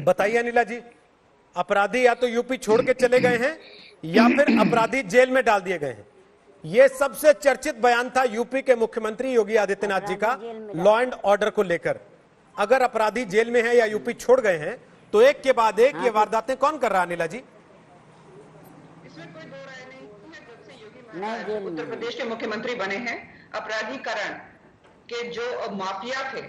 बताइए अनिला जी, अपराधी या तो यूपी छोड़ के चले गए हैं या फिर अपराधी जेल में डाल दिए गए हैं। यह सबसे चर्चित बयान था यूपी के मुख्यमंत्री योगी आदित्यनाथ जी का लॉ एंड ऑर्डर को लेकर। अगर अपराधी जेल में है या यूपी छोड़ गए हैं तो एक के बाद एक ये वारदातें कौन कर रहा है अनिला जी? इसमें कोई दो राय नहीं है। जब से योगी महाराज उत्तर प्रदेश के मुख्यमंत्री बने हैं, अपराधीकरण के जो माफिया थे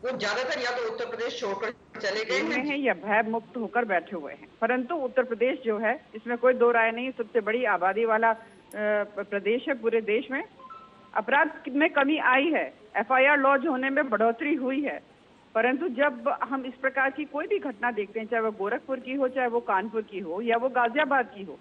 वो ज्यादातर या तो उत्तर प्रदेश छोड़कर चले गए हैं या भय मुक्त होकर बैठे हुए हैं। परंतु उत्तर प्रदेश जो है, इसमें कोई दो राय नहीं, सबसे बड़ी आबादी वाला प्रदेश है पूरे देश में। अपराध में कमी आई है, FIR लॉन्च होने में बढ़ोतरी हुई है, परंतु जब हम इस प्रकार की कोई भी घटना देखते हैं, चाहे वो गोरखपुर की हो, चाहे वो कानपुर की हो या वो गाजियाबाद की हो,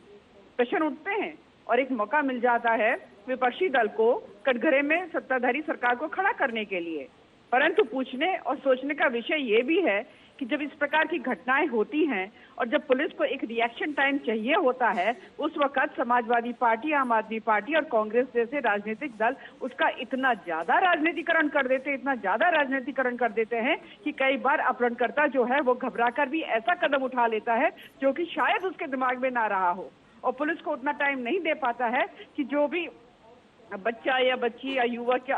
प्रश्न उठते हैं और एक मौका मिल जाता है विपक्षी दल को कटघरे में सत्ताधारी सरकार को खड़ा करने के लिए। परंतु पूछने और सोचने का विषय ये भी है कि जब इस प्रकार की घटनाएं होती हैं और जब पुलिस को एक रिएक्शन टाइम चाहिए होता है, उस वक्त समाजवादी पार्टी, आम आदमी पार्टी और कांग्रेस जैसे राजनीतिक दल उसका इतना ज्यादा राजनीतिकरण कर देते हैं, इतना ज्यादा राजनीतिकरण कर देते हैं कि कई बार अपहरणकर्ता जो है वो घबराकर भी ऐसा कदम उठा लेता है जो कि शायद उसके दिमाग में ना रहा हो, और पुलिस को उतना टाइम नहीं दे पाता है कि जो भी बच्चा या बच्ची या युवक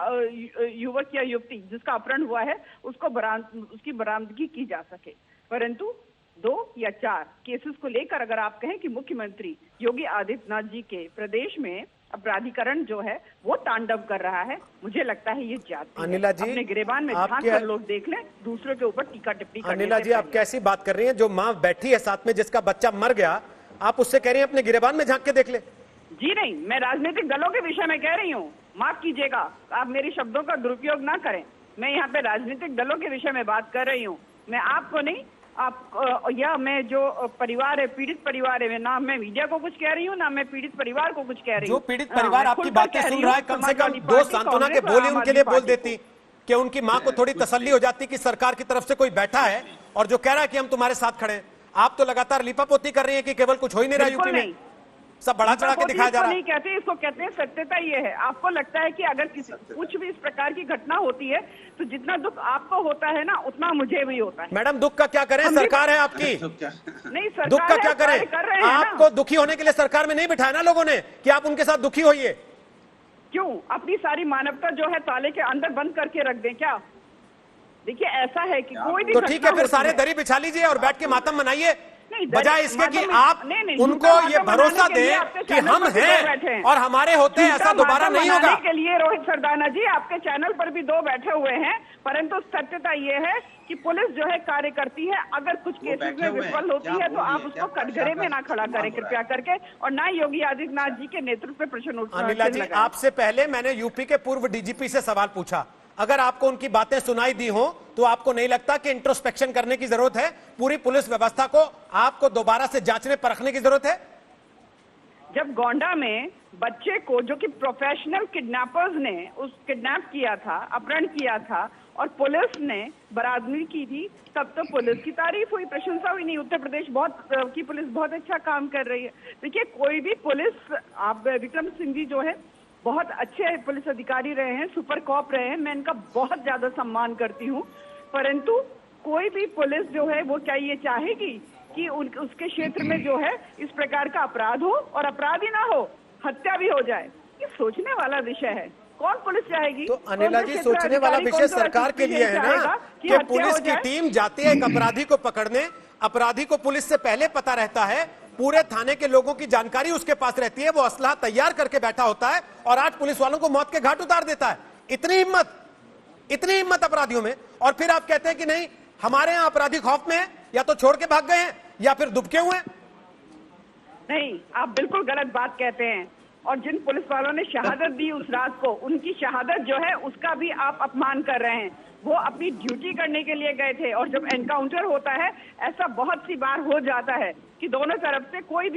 या युवती जिसका अपहरण हुआ है उसकी बरामदगी की जा सके। परंतु 2 या 4 केसेस को लेकर अगर आप कहें कि मुख्यमंत्री योगी आदित्यनाथ जी के प्रदेश में अपराधीकरण जो है वो तांडव कर रहा है, मुझे लगता है ये जाती अनिला जी, अपने गिरेबान में झांक कर लोग देख लें, दूसरों के ऊपर टीका टिप्पणी करने। अनिला जी, आप कैसी बात कर रही हैं? जो माँ बैठी है साथ में जिसका बच्चा मर गया, आप उससे कह रही हैं अपने गिरेबान में झांक के देख ले? जी नहीं, मैं राजनीतिक दलों के विषय में कह रही हूँ, माफ कीजिएगा, आप मेरी शब्दों का दुरुपयोग ना करें। मैं यहाँ पे राजनीतिक दलों के विषय में बात कर रही हूँ, मैं आपको नहीं, आप या मैं जो परिवार है, पीड़ित परिवार है, ना मैं मीडिया को कुछ कह रही हूँ ना मैं पीड़ित परिवार को कुछ कह रही हूँ। जो पीड़ित परिवार आपकी बातें सुन रहा है, कम से कम 2 सांत्वना के बोल उनके लिए बोल देती कि उनकी माँ को थोड़ी तसल्ली हो जाती कि सरकार की तरफ से कोई बैठा है और जो कह रहा है कि हम तुम्हारे साथ खड़े हैं। आप तो लगातार लिपापोती कर रही है कि केवल कुछ हो ही नहीं रहा यूपी में, सब बढ़ा चढ़ा के दिखाया जा रहा है। नहीं कहते, इसको कहते हैं सत्यता। ये है, आपको लगता है कि अगर किसी कुछ भी इस प्रकार की घटना होती है तो जितना दुख आपको होता है ना उतना मुझे भी होता है। मैडम, दुख का क्या करें, सरकार है आपकी। नहीं, सरकार दुख का क्या करें? आपको दुखी होने के लिए सरकार में नहीं बिठाया ना लोगों ने कि आप उनके साथ दुखी होइए। क्यों अपनी सारी मानवता जो है ताले के अंदर बंद करके रख दें क्या? देखिए, ऐसा है कि कोई भी तो ठीक है, फिर सारे दरी बिछा लीजिए और बैठ के मातम मनाइए, बजाय इसके कि आप उनको ये भरोसा दें कि हम हैं और हमारे होते हैं, ऐसा दोबारा नहीं होगा। के लिए रोहित सरदाना जी आपके चैनल पर भी 2 बैठे हुए हैं, परंतु सत्यता ये है कि पुलिस जो है कार्य करती है। अगर कुछ केसेस में विफल होती है तो आप उसको कटघरे में ना खड़ा करें कृपया करके, और ना योगी आदित्यनाथ जी के नेतृत्व पे प्रश्न उठा। अनिला जी, आपसे पहले मैंने यूपी के पूर्व DGP से सवाल पूछा, अगर आपको उनकी बातें सुनाई दी हो तो आपको नहीं लगता कि इंट्रोस्पेक्शन करने की जरूरत है? पूरी पुलिस व्यवस्था को आपको दोबारा से जांचने परखने की जरूरत है? जब गोंडा में बच्चे को, जो कि प्रोफेशनल किडनैपर्स ने उस किडनैप किया था, अपहरण किया था और पुलिस ने बरादरी की थी, तब तो पुलिस की तारीफ हुई, प्रशंसा हुई। नहीं, उत्तर प्रदेश की पुलिस बहुत अच्छा काम कर रही है। देखिए, कोई भी पुलिस, आप विक्रम सिंह जी जो है बहुत अच्छे पुलिस अधिकारी रहे हैं, सुपर कॉप रहे हैं, मैं इनका बहुत ज्यादा सम्मान करती हूँ, परंतु कोई भी पुलिस जो है वो क्या ये चाहेगी कि उसके क्षेत्र में जो है इस प्रकार का अपराध हो और अपराध ही ना हो, हत्या भी हो जाए? ये सोचने वाला विषय है। कौन पुलिस चाहेगी? तो अनिला जी, सोचने वाला विषय सरकार के लिए है ना कि पुलिस की टीम जाती है एक अपराधी को पकड़ने, अपराधी को पुलिस से पहले पता रहता है, पूरे थाने के लोगों की जानकारी उसके पास रहती है, वो असलाह तैयार करके बैठा होता है और 8 पुलिस वालों को मौत के घाट उतार देता है। इतनी हिम्मत अपराधियों में, और फिर आप कहते हैं कि नहीं हमारे यहाँ अपराधी खौफ में है, या तो छोड़ के भाग गए हैं या फिर दुबके हुए हैं। नहीं, आप बिल्कुल गलत बात कहते हैं, और जिन पुलिस वालों ने शहादत दी उस रात को, उनकी शहादत जो है उसका भी आप अपमान कर रहे हैं। वो अपनी ड्यूटी करने के लिए गए थे, और जब एनकाउंटर होता है ऐसा बहुत सी बार हो जाता है कि दोनों तरफ से कोई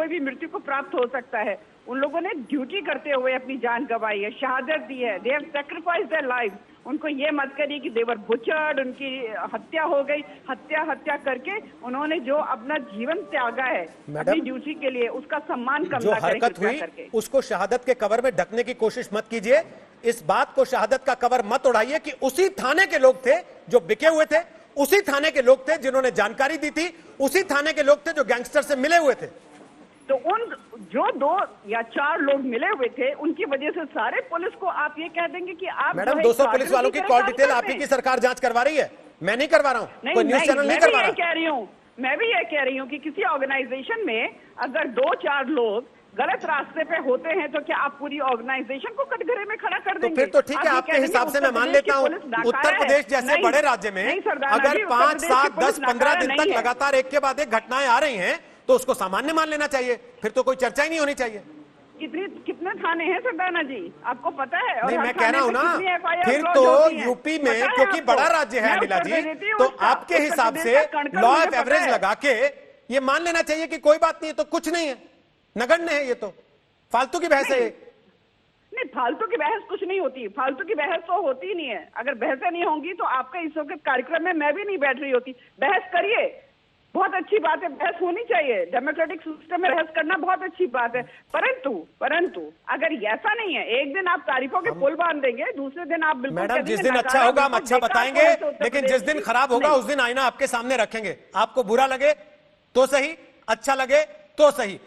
भी मृत्यु को प्राप्त हो सकता है। उन लोगों ने ड्यूटी करते हुए अपनी जान गंवाई है, शहादत दी है, they have sacrificed their life. उनको ये मत करिए कि देवर बुचर्ड, उनकी हत्या हो गई। हत्या करके उन्होंने जो अपना जीवन त्यागा है अपनी ड्यूटी के लिए, उसका सम्मान कम जो हरकत हुई उसको शहादत के कवर में ढकने की कोशिश मत कीजिए। इस बात को शहादत का कवर मत उड़ाइए कि उसी थाने के लोग थे जो बिके हुए थे, उसी थाने के लोग थे जिन्होंने जानकारी दी थी, उसी थाने के लोग थे जो गैंगस्टर से मिले हुए थे। तो उन जो 2 या 4 लोग मिले हुए थे, उनकी वजह से सारे पुलिस को आप ये कह देंगे कि आप मैडम 200 पुलिस वालों की कॉल डिटेल आप ही की सरकार जांच करवा रही है, मैं नहीं करवा रहा हूं, कोई न्यूज चैनल नहीं करवा रहा। मैं भी ये कह रही हूँ कि किसी ऑर्गेनाइजेशन में अगर 2-4 लोग गलत रास्ते पे होते हैं तो क्या आप पूरी ऑर्गेनाइजेशन को कटघरे में खड़ा कर देंगे? तो फिर तो ठीक है, आपके हिसाब से मैं मान लेता हूं उत्तर प्रदेश जैसे बड़े राज्य में अगर 5, 7, 10, 15 दिन तक लगातार एक के बाद एक घटनाएं आ रही हैं तो उसको सामान्य मान लेना चाहिए, फिर तो कोई चर्चा ही नहीं होनी चाहिए। कितने थाने हैं सरदाना जी, आपको पता है? नहीं, मैं कह रहा हूं ना, फिर तो यूपी में क्योंकि बड़ा राज्य है अनिला जी, तो आपके हिसाब से लॉ ऑफ एवरेज लगा के ये मान लेना चाहिए कि कोई बात नहीं है, तो कुछ नहीं है, नगण्य है, ये तो फालतू की बहस है। नहीं, फालतू की बहस कुछ नहीं होती, फालतू की बहस तो होती ही नहीं है। अगर बहसें नहीं होंगी तो आपके इस वक्त कार्यक्रम में मैं भी नहीं बैठ रही होती। बहस करिए, बहुत अच्छी बात है, बहस होनी चाहिए, डेमोक्रेटिक सिस्टम में बहस करना बहुत अच्छी बात है। परंतु अगर ऐसा नहीं है, एक दिन आप तारीफों के पुल बांध देंगे, दूसरे दिन आप बिल्कुल मैडम जिस दिन अच्छा होगा हम अच्छा बताएंगे, लेकिन जिस दिन खराब होगा उस दिन आईना आपके सामने रखेंगे। आपको बुरा लगे तो सही, अच्छा लगे तो सही,